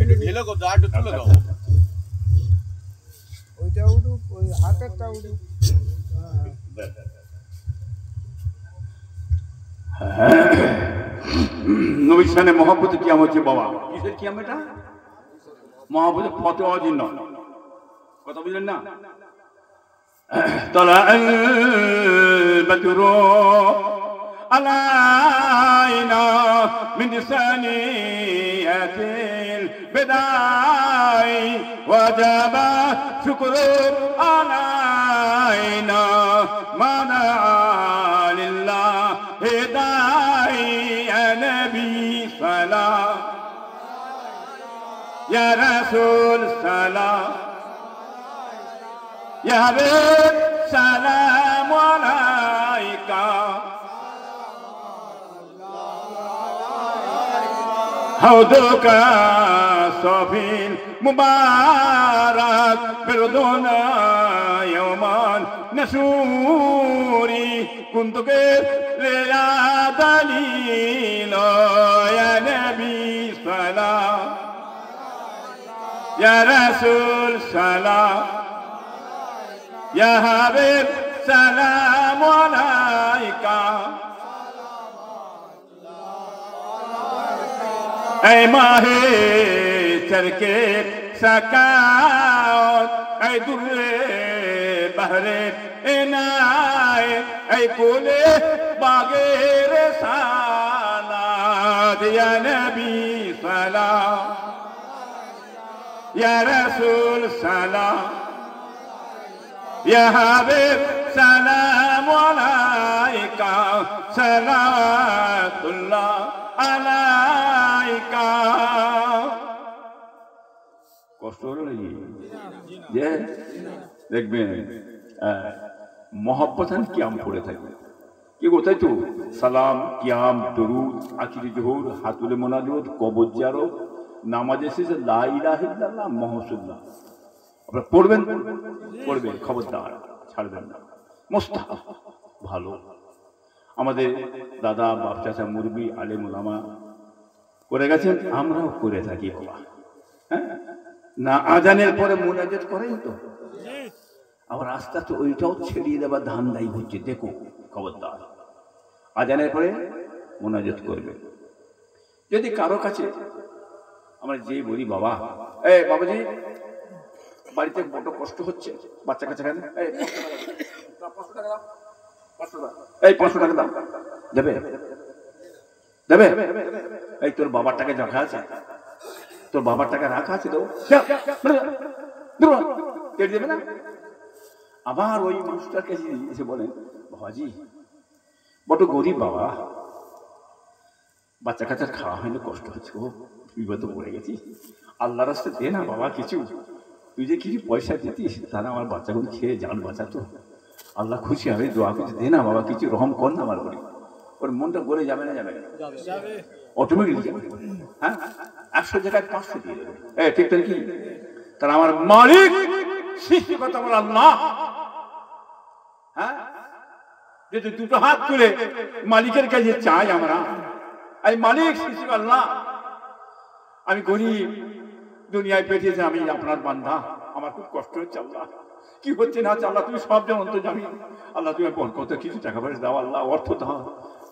একটু ঢিলে করতে আর একটু তুলে দাও ওইটা উঠুক ওই হাতেরটা উঠুক নবী শানে মহব্বতে কিয়াম হচ্ছে বাবা কিসের কিয়াম এটা মহব্বতে ফতোয়া দিন কথা বুঝলেন না طلع البدر علينا من ثنيات البداء وجب شكر علينا ما دعا لله داعي يا نبي سلام يا رسول سلام يا حبيب سلام عليك حوضك صافي مبارك بردنا يوما نسوري كنت ليلى دليل يا نبي سلام يا رسول سلام يا حبيب سلام عليك اي ماهي تركي سكاوت اي در بحر اناي اي كل باغير سالات يا نبي سلام يا رسول سلام يا حبيب سلام عليك صلوات الله عليك কষ্ট হলো নাকি যে দেখবেন মহব্বতান কিয়াম পড়ে থাকবে কি কোথায় তো সালাম কিয়াম দরুদ আখিরি জোহর হাতুলে মোনাজাত কবর জিয়ারত নামাজে শেষে লা ইলাহা ইল্লাল্লাহ মুহাম্মাদুর আপনারা পড়বেন খবরদার ছাড়বেন না মুস্তাহাব ভালো আমাদের দাদা বাপ চাচা মুরবি আলেম উলামা করে গেছেন আমরাও করে থাকি বাবা হ্যাঁ না আজানের পরে মুনাজাত করেন তো আবার আস্তে আস্তে ওইটাও ছেড়িয়ে দেবার ধান্দাই হচ্ছে দেখো খবরদার আজানের পরে মুনাজাত করবে যদি কারো কাছে আমরা যে বলি বাবা এই বাবাজি বাড়িতে বড় কষ্ট হচ্ছে বাচ্চা কাচ্চা কেন এই 500 টাকা দাও দেবে দেবে এই তোর বাবার টাকা রাখা আছে তোর বাবার টাকা রাখা আছে তো দেবে না আবার ওই মানুষটার কাছে এসে বলেন বাবাজি বড় গরিব বাবা বাচ্চা কাচ্চার খাওয়া হয়নি কষ্ট হচ্ছে ও বিপদে পড়ে গেছি আল্লাহর রাস্তায় দে না বাবা কিছু তুই যে কিছু পয়সা দিতিস তারা আমার বাচ্চাগুলো খেয়ে জান বাঁচাতো আল্লাহ খুশি হবে দোয়া করছে দে না বাবা কিছু রহম কর না আমার করে ওর মনটা গলে যাবে না যাবে অটোমেটিক যাবে হ্যাঁ 100 জায়গায় 500 দিয়ে দেবে ঠিক তাই কি তারা আমার মালিক সৃষ্টিকর্তা আমার আল্লাহ হ্যাঁ যদি দুটো হাত তুলে মালিকের কাছে চাই আমরা এই মালিক সৃষ্টি আল্লাহ আমি গরিব দুনিয়ায় পেয়েছে আমি আপনার বান্দা আমার খুব কষ্ট হচ্ছে আল্লাহ কি হচ্ছে না আল্লাহ তুমি সব যেমন তো জানি আল্লাহ তুমি কত কিছু টাকা পয়সা দাও আল্লাহ অর্থ দাও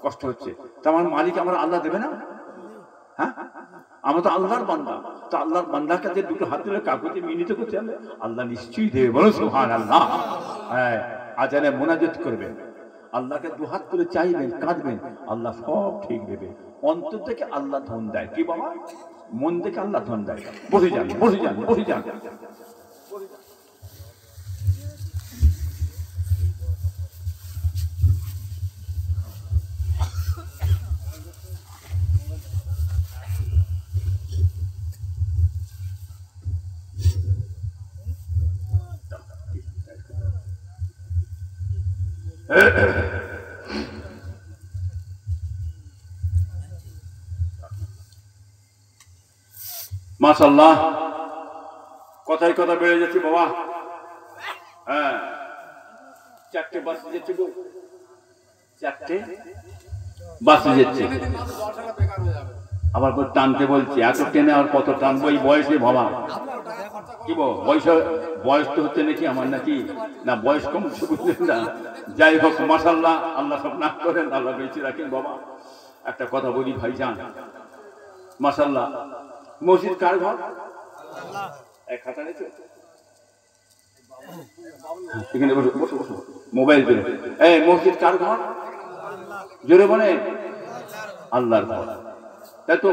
কষ্ট হচ্ছে তা আমার মালিক আমার আল্লাহ দেবে না হ্যাঁ আমরা তো আল্লাহর বান্দা তো আল্লাহর বান্দার কাছে দুটো হাত তুলে কাকুতে মিনিত করতে হবে আল্লাহ নিশ্চয়ই দেবে বলো সুবহানাল্লাহ হ্যাঁ আজানে মুনাজাত করবেন আল্লাহকে দু হাত তুলে চাইবেন কাঁদবেন আল্লাহ সব ঠিক দেবে অন্তর থেকে আল্লাহ ধন দেয় কি বাবা মন থেকে আল্লাহ ধন দেয় বসে যান বসে যান বসে যান মাশাআল্লাহ কথায় কথা বেড়ে যাচ্ছে বাবা হ্যাঁ 4টে বাস যাচ্ছে গো 4টে বাস যাচ্ছে আবার টানতে বলছি, এত টেনে আর কত টানবো এই বয়সে বাবা? কি বয়স তো হচ্ছে নাকি আমার, নাকি না বয়স কম বুঝলেন না? যাই হোক মাশাআল্লাহ, আল্লাহ সব না করেন, আল্লাহ বেঁচে রাখেন বাবা। একটা কথা বলি ভাইজান, মাশাআল্লাহ, মসজিদ কার ঘর? এক খাতা নিচে এখানে বসো বসো বসো, মোবাইল ধরে। এই মসজিদ কার ঘর? জোরে বলে। আল্লাহর ঘর, তাই তো?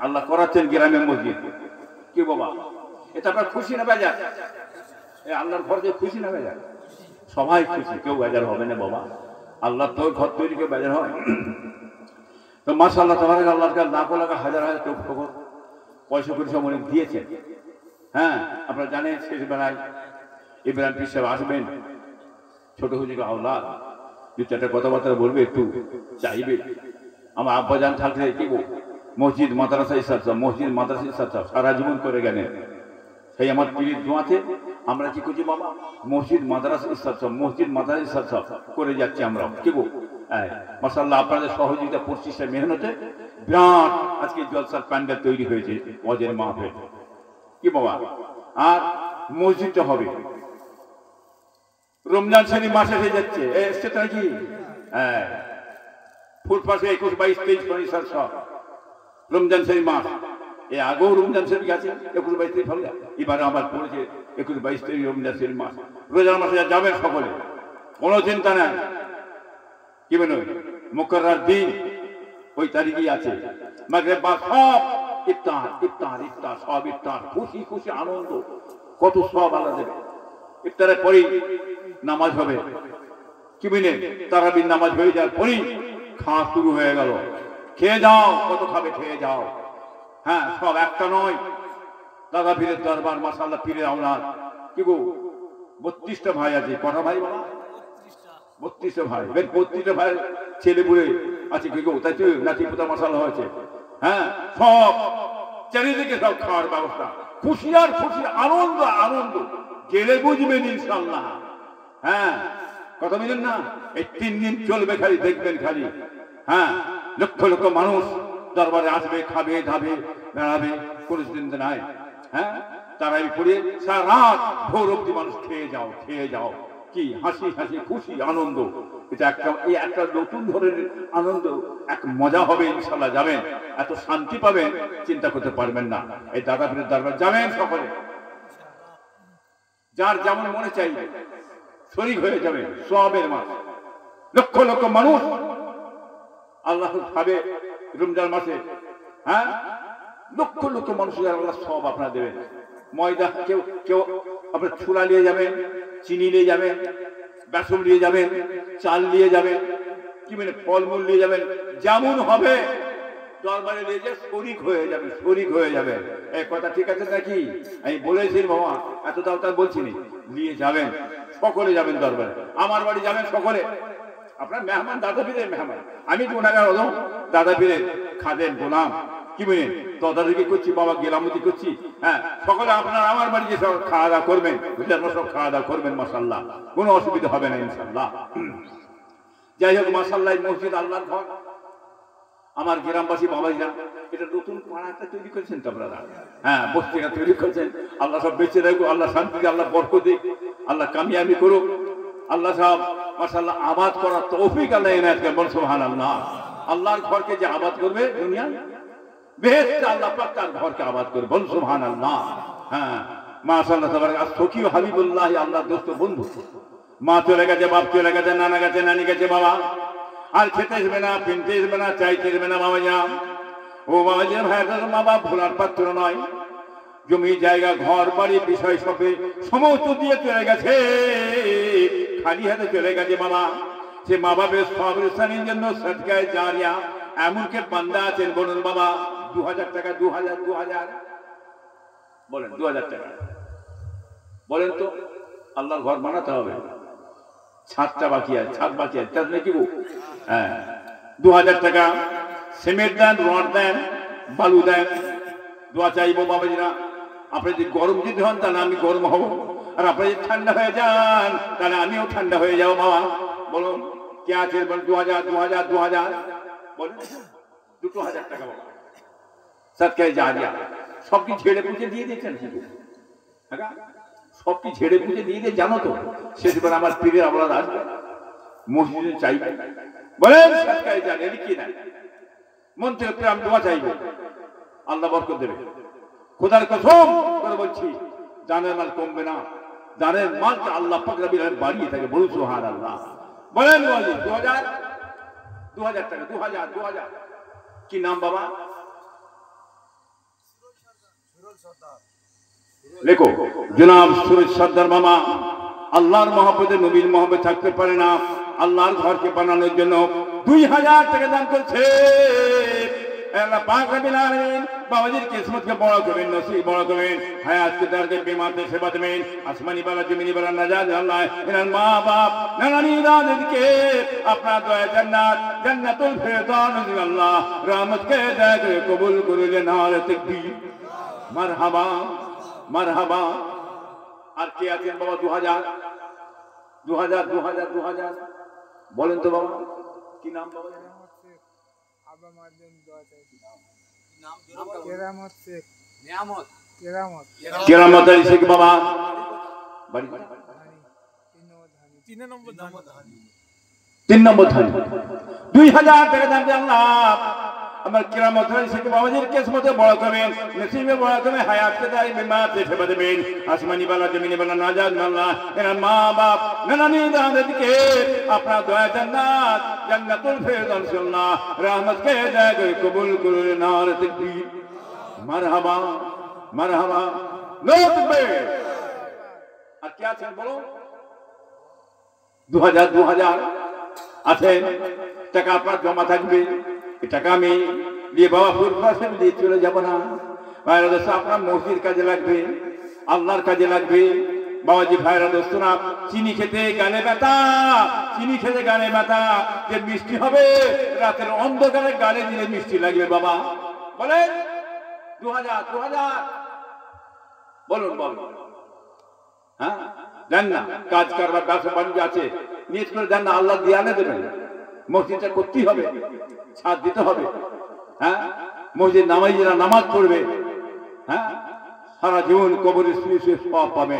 আল্লাহ করাচ্ছেন গ্রামের মসজিদ। কি বাবা, এটা আপনার খুশি না বেজার? আল্লাহর ঘর যে খুশি না বেজার? সবাই খুশি, কেউ বেজার হবে না বাবা। আল্লাহ তো ঘর তৈরি কেউ বেজার হয়? তো মাশাআল্লাহ তাবারাক আল্লাহর কাছে লাখো লাখো হাজার হাজার পয়সা করে সব অনেক দিয়েছেন। হ্যাঁ, আপনারা জানেন শেষ বেলায় ইব্রাহিম পীর সাহেব আসবেন, ছোট হুজুর আওলাদ, দু চারটা কথাবার্তা বলবে, একটু চাইবে। আমার আব্বাজান থাকলে কি মসজিদ মাদ্রাসা ইসাব, মসজিদ মাদ্রাসা ইসাব সারা জীবন করে গেলেন। সেই আমার পীরের দোয়াতে আমরা কি করছি বাবা? মসজিদ মাদ্রাসা ইসাব, মসজিদ মাদ্রাসা ইসাব করে যাচ্ছি আমরা। কি মাশাআল্লাহ, আপনাদের সহযোগিতা, প্রচেষ্টা, মেহনতে বিরাট আজকে জলসার প্যান্ডেল তৈরি হয়েছে ওয়াজের মাহফিল। কি বাবা, আর মসজিদটা হবে রমজান শরীফ মাসে হয়ে যাচ্ছে, সেটা কি ফুল পাশে 21, 22, 23, 24 সব রমজান শরীফ মাস। এ আগেও রমজান শরীফ গেছে 21, 22, 23 ফলে, এবারে আবার পড়েছে 21, 22, 23 রমজান শরীফ মাস। রোজার মাসে যাবেন সকলে, কোনো চিন্তা নাই। কি বলে মুকররার দিন ওই তারিখই আছে, মাগরিব বা সব ইফতার ইফতার ইফতার, সব ইফতার, খুশি খুশি আনন্দ, কত সব আল্লাহ দেবে। ইফতারের পরেই নামাজ হবে, কি বলেন তারাবির নামাজ হয়ে যাওয়ার পরেই খাওয়া শুরু হয়ে গেল। খেয়ে যাও, কত খাবে খেয়ে যাও। হ্যাঁ, সব একটা নয়, দাদা পীরের দরবার মাশাআল্লাহ, পীরের আওলাদ। কি গো 32টা ভাই আছে। কটা ভাই বাবা? 32টা ভাই। 32টা ভাই ছেলে বুড়ে আছে। কি গো তাই তো নাতি পোতা মাশাআল্লাহ হয়েছে। হ্যাঁ, সব চারিদিকে সব খাওয়ার ব্যবস্থা, খুশি আর খুশি, আনন্দ আনন্দ, গেলে বুঝবেন ইনশাআল্লাহ। হ্যাঁ, কথা বলেন না, এই 3 দিন চলবে, খালি দেখবেন খালি। হ্যাঁ, লক্ষ লক্ষ মানুষ দরবারে আসবে, খাবে ধাবে বেড়াবে, কোনো চিন্তা নাই। হ্যাঁ, তারাই পড়ে সারা রাত ভোর অব্দি মানুষ খেয়ে যাও খেয়ে যাও, কি হাসি হাসি খুশি আনন্দ। এটা একটা নতুন ধরনের আনন্দ, এক মজা হবে ইনশাআল্লাহ। যাবেন, এত শান্তি পাবেন চিন্তা করতে পারবেন না। এই দাদা পীরের দরবার যাবেন সকলে, যার যেমন মনে চাইবে শরীক হয়ে যাবে। সওয়াবের মাস, লক্ষ লক্ষ মানুষ আল্লাহ খাবে রমজান মাসে। হ্যাঁ, লক্ষ লক্ষ মানুষের আল্লাহ সব আপনারা দেবেন। ময়দা কেউ কেউ আপনার ছোলা নিয়ে যাবেন, চিনি নিয়ে যাবেন, বেসন নিয়ে যাবেন, চাল নিয়ে যাবেন, কি মানে ফলমূল নিয়ে যাবেন, যেমন হবে দরবারে নিয়ে যে শরীক হয়ে যাবে, শরীক হয়ে যাবে। এই কথা ঠিক আছে নাকি? আমি বলেছি বাবা, এত দাও তার বলছি নি, নিয়ে যাবেন সকলে, যাবেন দরবারে, আমার বাড়ি যাবেন সকলে। আপনার মেহমান দাদা পীরের মেহমান, আমি গুনাহগার হলাম, দাদা পীরের খাদেম গোলাম। কি বলেন, তদারকি করছি বাবা, গেলামতি করছি। হ্যাঁ, সকলে আপনারা আমার বাড়ি যে সব খাওয়া দাওয়া করবেন, সব খাওয়া দাওয়া করবেন মাশাআল্লাহ, কোনো অসুবিধা হবে না ইনশাআল্লাহ। যাই হোক মাশাআল্লাহ, মসজিদ আল্লাহর ঘর। আমার গ্রামবাসী বাবাইরা এটা নতুন পাড়াটা তৈরি করেছেন তো আপনারা। হ্যাঁ, বস্তিটা তৈরি করেছেন। আল্লাহ সব বেঁচে রাখুক, আল্লাহ শান্তি, আল্লাহ বরকত দিক, আল্লাহ কামিয়াবি করুক। আল্লাহ সাহেব মাশাআল্লাহ আবাদ করার তৌফিক আল্লাহ এনায়েত করেন। বল সুবহানাল্লাহ। আল্লাহর ঘরকে যে আবাদ করবে দুনিয়া বেহেশতে, আল্লাহ পাক তার ঘরকে আবাদ করবে। বল সুবহানাল্লাহ। হ্যাঁ, মাশাআল্লাহ তাবারাক। আর সখী হাবিবুল্লাহ, আল্লাহর দোস্ত বন্ধু। মা চলে গেছে, বাপ চলে গেছে, নানা গেছে, নানি গেছে বাবা, আর খেতে আসবে না, পিনতে আসবে না, চাইতে আসবে না বাবা যান। ও বাবা যে ভাইয়ের মা বাপ ভোলার পাত্র নয়, জমি জায়গা ঘর বাড়ি বিষয় সবে সমস্ত দিয়ে চলে গেছে, খালি হাতে চলে গেছে বাবা। সে মা বাপের সবরের জন্য সদকায়ে জারিয়া এমনকি বান্দা আছেন, বলুন বাবা 2000 টাকা, 2000 বলেন 2000 টাকা বলেন তো, আল্লাহর ঘর বানাতে হবে, ছাদটা বাকি আছে, ছাদ বাকি আছে, তার নাকি গো? হ্যাঁ, 2000 টাকা সিমেন্ট দেন, রড দেন, বালু দেন। দোয়া চাইবো বাবাজিরা, আপনি যদি গরম যদি হন তাহলে আমি গরম হব, আর আপনি যদি ঠান্ডা হয়ে যান তাহলে আমিও ঠান্ডা হয়ে যাবো বাবা। বলুন কে আছে? 2000 বলেন 2000 টাকা বাবা সদকায়ে জারিয়া সব কি ঝেড়ে পুঁতে দিয়ে দিয়েছেন শুধু হ্যাঁ সব কি ঝেড়ে পুঁতে দিয়ে দিয়ে জানো তো শেষবার আমার পীরের আওলাদ আসবে মসজিদে চাইবে বলেন সদকায়ে জারিয়া কি না মন থেকে প্রেম দোয়া চাইবে আল্লাহ বরকত দেবে খোদার কসম করে বলছি জানের মাল কমবে না জানের মালকে আল্লাহ পাক রব্বুল আলামিন বাড়িয়ে থাকে বলুন সুবহানাল্লাহ বলেন 2000 টাকা 2000 কি নাম বাবা লেখো জনাব সুরজ সর্দার মামা আল্লাহর মহব্বতে নবীর মহব্বত থাকতে পারে না আল্লাহর ঘরকে বানানোর জন্য 2000 টাকা দান করেছে আল্লাহ পাক রব্বুল আলামিন বাবাজির কিসমতকে বড় করবেন নসিব বড় করবেন হায়াতকে দরকে বেমাতে সেবা দেবেন আসমানি বালা জমিনি বালা নাজাত আল্লাহ এনার মা বাপ নানানি দাদিকে আপনার দয়া জান্নাত জান্নাতুল ফিরদাউস আল্লাহ রহমতকে দেখে কবুল করুন নারে তাকবীর মারহাবা মারহাবা আর কে আছেন বাবা 2000 বলেন তো বাবা কি নাম বাবা আবা মারদেন দোয়া চাই কেরামত শেখ কেরামত আলী শেখ বাবা বাড়ি 3 নম্বর ধানি 2000 টাকা দাম দিয়ে আল্লাহ আমার কেরামত আলী শেখ বাবাজির কিসমতে বড় করবেন নসিবে বড় করবেন হায়াতকে দাই বিমাতে সেবা দেবেন আসমানি বালা জমিনি বালা নাজাত আল্লাহ এনার মা বাপ নানানি দাদিকে আপনার দয়া জান্নাত জান্নাতুল ফিরদাউস আল্লাহ রহমতকে দেখে কবুল করুন নারে তাকবীর মারহাবা মারহাবা নতবে আর কি আছেন বলো 2000 আছেন টাকা আপনার জমা থাকবে এই টাকা আমি দিয়ে বাবা ফুরফাসেন দিয়ে চলে যাব না ভাইরা দোস্ত আপনার মসজিদ কাজে লাগবে আল্লাহর কাজে লাগবে বাবাজি ভাইরা দোস্তরা চিনি খেতে গালে ব্যথা চিনি খেতে গালে ব্যথা যে মিষ্টি হবে রাতের অন্ধকারে গালে দিলে মিষ্টি লাগবে বাবা বলেন 2000 বলুন বলুন হ্যাঁ দেন না কাজ করবার ব্যবসা বাণিজ্য আছে নিয়ত করে দেন না আল্লাহ দিয়ে আনে দেবেন মসজিদটা করতেই হবে ছাদ দিতে হবে হ্যাঁ মসজিদ নামাজিরা নামাজ পড়বে হ্যাঁ সারা জীবন কবরে শুয়ে শুয়ে সব পাবে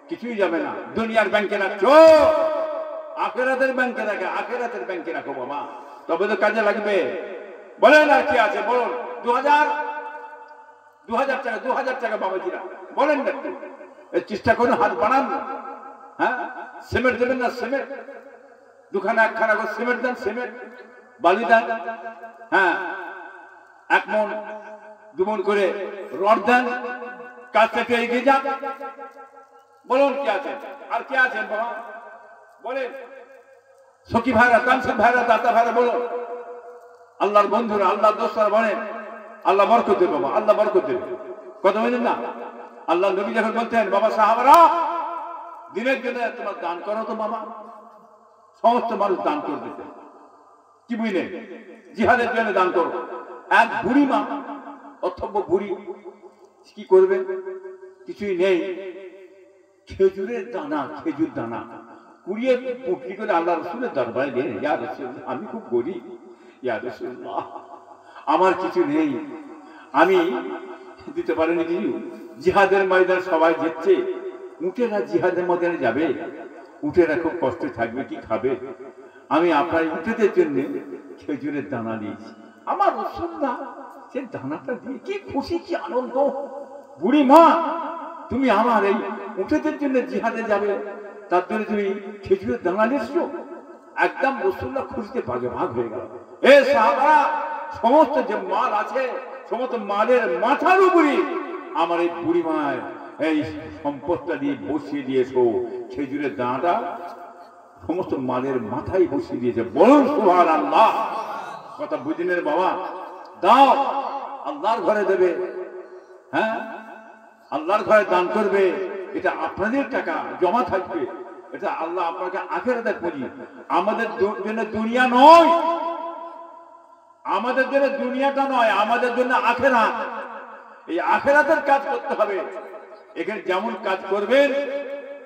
কিছুই যাবে না দুনিয়ার ব্যাংকে রাখছো আখেরাতের ব্যাংকে রাখো বাবা তবে তো কাজে লাগবে বলেন আর কি আছে বলুন 2000 টাকা বাবাজিরা বলেন না চেষ্টা করুন হাত বাড়ান হ্যাঁ সিমেন্ট দেবেন না সিমেন্ট দুখানা একখানা করে সিমেন্ট দেন সিমেন্ট বালি দেন হ্যাঁ 1 মণ 2 মণ করে রড দেন কাজটা এগিয়ে যান বলুন কি আছে আর কি আছে বাবা বলেন সখী ভাইরা কানসিক ভাইরা দাতা ভাইরা বলুন আল্লাহর বন্ধুরা আল্লাহর দোস্তরা বলেন আল্লাহ বরকত দেবে বাবা আল্লাহ বরকত দেবে কত বলেন না আল্লাহ নবী যখন বলতেন বাবা সাহাবারা দিনের জন্য তোমরা দান করো তো বাবা সমস্ত মানুষ দান করে দিতেন কি বুঝলেন জিহাদের জন্য দান করো এক বুড়ি মা অথবা বুড়ি কি করবে কিছুই নেই খেজুরের দানা খেজুর দানা কুড়িয়ে পুটলি করে আল্লাহ রসুলের দরবারে নিয়ে ইয়া রাসূলুল্লাহ আমি খুব গরিব ইয়া রাসূলুল্লাহ আমার কিছু নেই আমি দিতে পারিনি কিছু জিহাদের ময়দানে সবাই যাচ্ছে উটেরা জিহাদের ময়দানে যাবে উটেরা খুব কষ্টে থাকবে কি খাবে আমি আপনার উটেদের জন্য খেজুরের দানা দিয়েছি আমার রাসূলুল্লাহ সে দানাটা দিয়ে কি খুশি কি আনন্দ বুড়ি মা তুমি আমার এই উটেদের জন্য জিহাদে যাবে তার জন্য তুমি খেজুরের দানা নিয়েছো একদম রাসূলুল্লাহ খুশিতে ভাগে ভাগ হয়ে গেল এ সাহাবারা সমস্ত যে মাল আছে সমস্ত মালের মাথার উপরে আমার এই বুড়ি মায়ের এই সম্পদটা দিয়ে বসিয়ে দিয়েছো খেজুরের দানাটা সমস্ত মালের মাথায় বসিয়ে দিয়েছে বলুন সুবহানাল্লাহ কথা বুঝলেন বাবা দাও আল্লাহর ঘরে দেবে হ্যাঁ আল্লাহর ঘরে দান করবে এটা আপনাদের টাকা জমা থাকবে এটা আল্লাহ আপনাকে আখিরাতে পুঁজি আমাদের জন্য দুনিয়া নয় আমাদের জন্য দুনিয়াটা নয় আমাদের জন্য আখিরাত এই আখিরাতের কাজ করতে হবে এখানে যেমন কাজ করবেন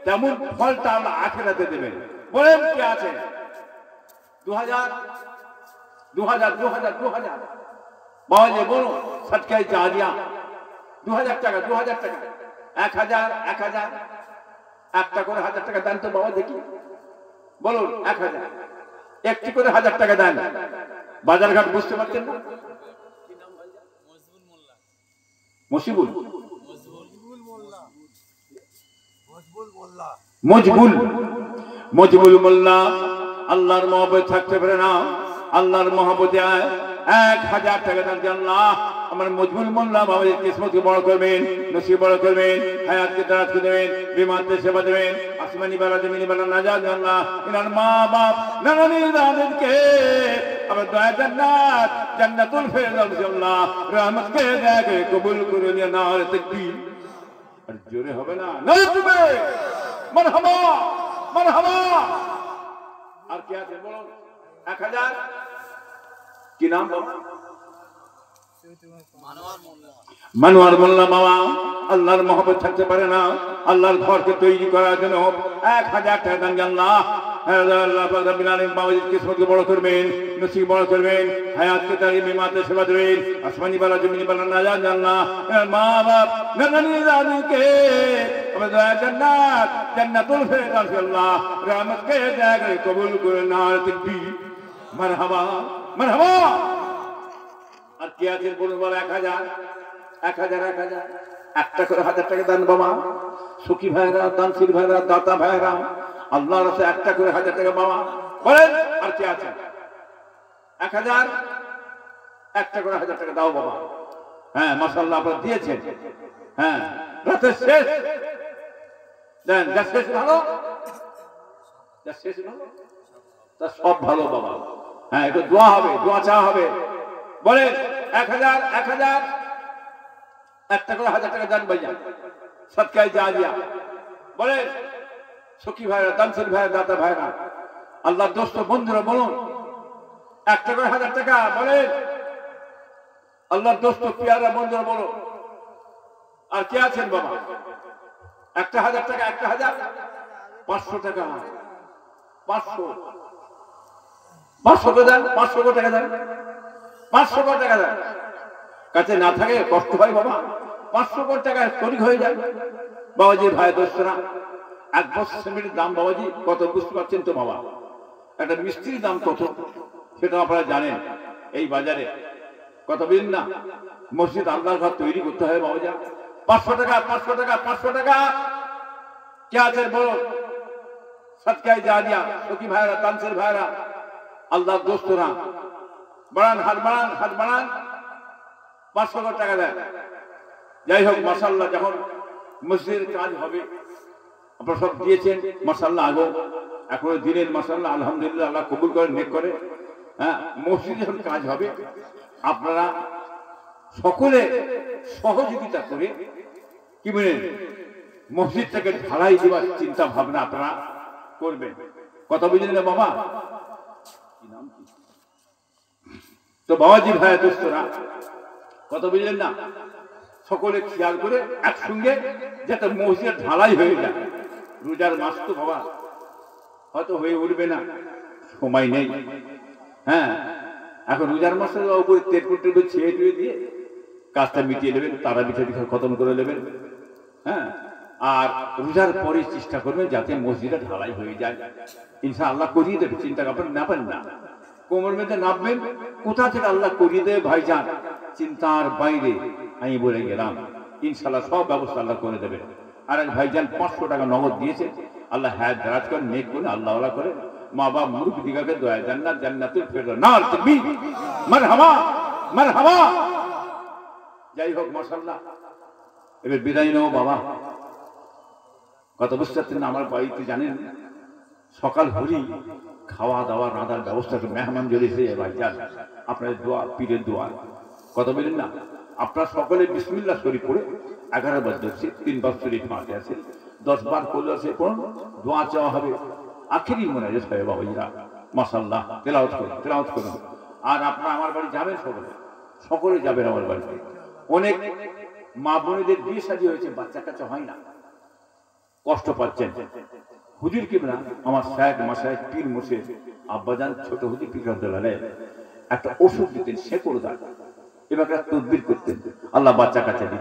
তেমন ফলটা আল্লাহ আখিরাতে দেবেন বলেন কি আছে 2000 বাবাজি বলুন সদকায়ে জারিয়া 2000 টাকা 2000 টাকা 1000 1000 একটা করে 1000 টাকা দেন তো বাবা দেখি বলুন 1000 একটি করে 1000 টাকা দেন বাজারঘাট বুঝতে পারছেন না মজিবুল মোল্লা আল্লাহর মহব্বত থাকতে পারে না আল্লাহর মহব্বতে 1000 টাকা দেন আল্লাহ আমার মজবুল মোল্লা বাবাজির কিসমতকে বড় করবেন নসিব বড় করবেন হায়াতকে দারাজ করে দেবেন বিমানকে সেবা দেবেন আসমানি বালা জমিনি বালা নাজাত আল্লাহ ইনার মা বাপ নানানি দাদিকে আমার দয়া জান্নাত জান্নাতুল ফেরদাউস আল্লাহ রহমতকে দেখে কবুল করে নিয়ে নার তাকবীর আর জোরে হবে না নাচবে মারহাবা মারহাবা আর কি আছে বলুন 1000 কি নাম বাবা মানওয়ার মোল্লা বাবা আল্লাহর মহব্বত থাকতে পারে না আল্লাহর ঘরকে তৈরি করার জন্য 1000 টাকা দেন আল্লাহ আল্লাহ পাক রব্বুল আলামিন বাবাজির কিসমতকে বড় করবেন নসিব বড় করবেন হায়াতকে তারি বিমাতে সেবা দেবেন আসমানি বালা জমিনি বালা নাজাত আল্লাহ মা বাপ নানানি দাদিকে আমার দয়া জান্নাত জান্নাতুল ফেরদাউস আল্লাহ রহমতকে দেখে কবুল করে নার তাকবীর মারহাবা মারহাবা আর কি আছে বলুন বলো 1000 একটা করে 1000 টাকা দেন বাবা সুখী ভাইরা দানশীল ভাইরা দাতা ভাইরা আল্লাহর কাছে একটা করে 1000 টাকা বাবা বলেন আর কি আছে 1000 একটা করে 1000 টাকা দাও বাবা হ্যাঁ মাশাআল্লাহ আপনারা দিয়েছেন হ্যাঁ রাতে শেষ দেন যা শেষ ভালো যা শেষ ভালো তা সব ভালো বাবা হ্যাঁ একটু দোয়া হবে দোয়া চাওয়া হবে বলেন 1000 একটা করে 1000 টাকা দেন ভাইয়া সদকায়ে জারিয়া বলেন সখী ভাইরা দানশীল ভাইরা দাতা ভাইরা আল্লাহর দোস্ত বন্ধুরা বলুন একটা করে 1000 টাকা বলেন আল্লাহর দোস্ত পিয়ারা বন্ধুরা বলুন আর কে আছেন বাবা একটা 1000 টাকা 1000 500 টাকা 500 দেন 500 টাকা দেন 500 টাকা দেন কাছে না থাকে কষ্ট হয় বাবা 500 টাকা শরীক হয়ে যায় বাবাজি ভাই দোস্তরা এক বছর সিমেন্টের দাম বাবাজি কত বুঝতে পারছেন তো বাবা একটা মিস্ত্রির দাম কত সেটা আপনারা জানেন এই বাজারে কত বুঝেন না মসজিদ আল্লাহর ঘর তৈরি করতে হয় বাবাজি 500 টাকা 500 টাকা কে আছে বলো সদকায়ে জারিয়া সখী ভাইরা দানশীল ভাইরা আল্লাহর দোস্তরা বাড়ান হাত বাড়ান 500 টাকা দেন যাই হোক মাশাআল্লাহ যখন মসজিদের কাজ হবে আপনারা সব দিয়েছেন মাশাআল্লাহ আগো এখনো দিনের মাশাআল্লাহ আলহামদুলিল্লাহ আল্লাহ কবুল করে নেক করে হ্যাঁ মসজিদে যখন কাজ হবে আপনারা সকলে সহযোগিতা করে কি বলেন মসজিদটাকে ঢালাই দেওয়ার চিন্তা ভাবনা আপনারা করবেন কথা বুঝলেন না বাবা কি নাম কি তো বাবাজি ভাই দোস্তরা কথা বুঝলেন না সকলে খেয়াল করে একসঙ্গে যাতে মসজিদ ঢালাই হয়ে যায় রোজার মাস তো বাবা হয়তো হয়ে উঠবে না সময় নেই হ্যাঁ এখন রোজার মাসের উপরে তেল ছেড়ে দিয়ে কাজটা মিটিয়ে নেবেন তারা মিঠে খতম করে নেবেন হ্যাঁ আর রোজার পরে চেষ্টা করবেন যাতে মসজিদটা ঢালাই হয়ে যায় ইনশাআল্লাহ করিয়ে দেবে চিন্তা করবেন না পারেন না কোমর মেঝে নামবেন কোথা থেকে আল্লাহ করিয়ে দেবে ভাইজান চিন্তার বাইরে আমি বলে গেলাম ইনশাআল্লাহ সব ব্যবস্থা আল্লাহ করে দেবে আর এক ভাইজান 500 টাকা নগদ দিয়েছে আল্লাহ হায়াত দারাজ করে নেক করে আল্লাহ ওয়ালা করে মা বাপ মুরুখ দিগাকে দয়া জান্নাত জান্নাতুল ফেরদাউস নার তাকবীর মারহাবা যাই হোক মাশাআল্লাহ এবার বিদায় নাও বাবা কত বুঝতে পারছেন না আমার বাড়িতে জানেন সকাল হলেই খাওয়া দাওয়া রাঁধার ব্যবস্থা মেহমান যদি সে ভাইজান আপনাদের দোয়া পীরের দোয়া কত বলেন না আপনারা সকলে বিসমিল্লাহ শরীফ পড়ে 11 বার ধরছি 3 বার শরীফ মাঠে আছে 10 বার করলে আছে পড়ুন দোয়া চাওয়া হবে আখেরি মোনাজাত হয় বাবাইরা মাশাআল্লাহ তেলাওয়াত করুন আর আপনারা আমার বাড়ি যাবেন সকলে যাবেন আমার বাড়িতে অনেক মা বোনেদের বিয়ে শাদী হয়েছে বাচ্চা কাচ্চা হয় না কষ্ট পাচ্ছেন হুজুর কিবলা আমার শায়েখ মাশায়েখ পীর মুর্শিদ আব্বাজান ছোট হুজুর পীর রাদিয়াল্লাহু একটা ওষুধ দিতেন শেকড় দাঁত এবার তদবির করতেন, আল্লাহ বাচ্চা কাচ্চা দিতেন।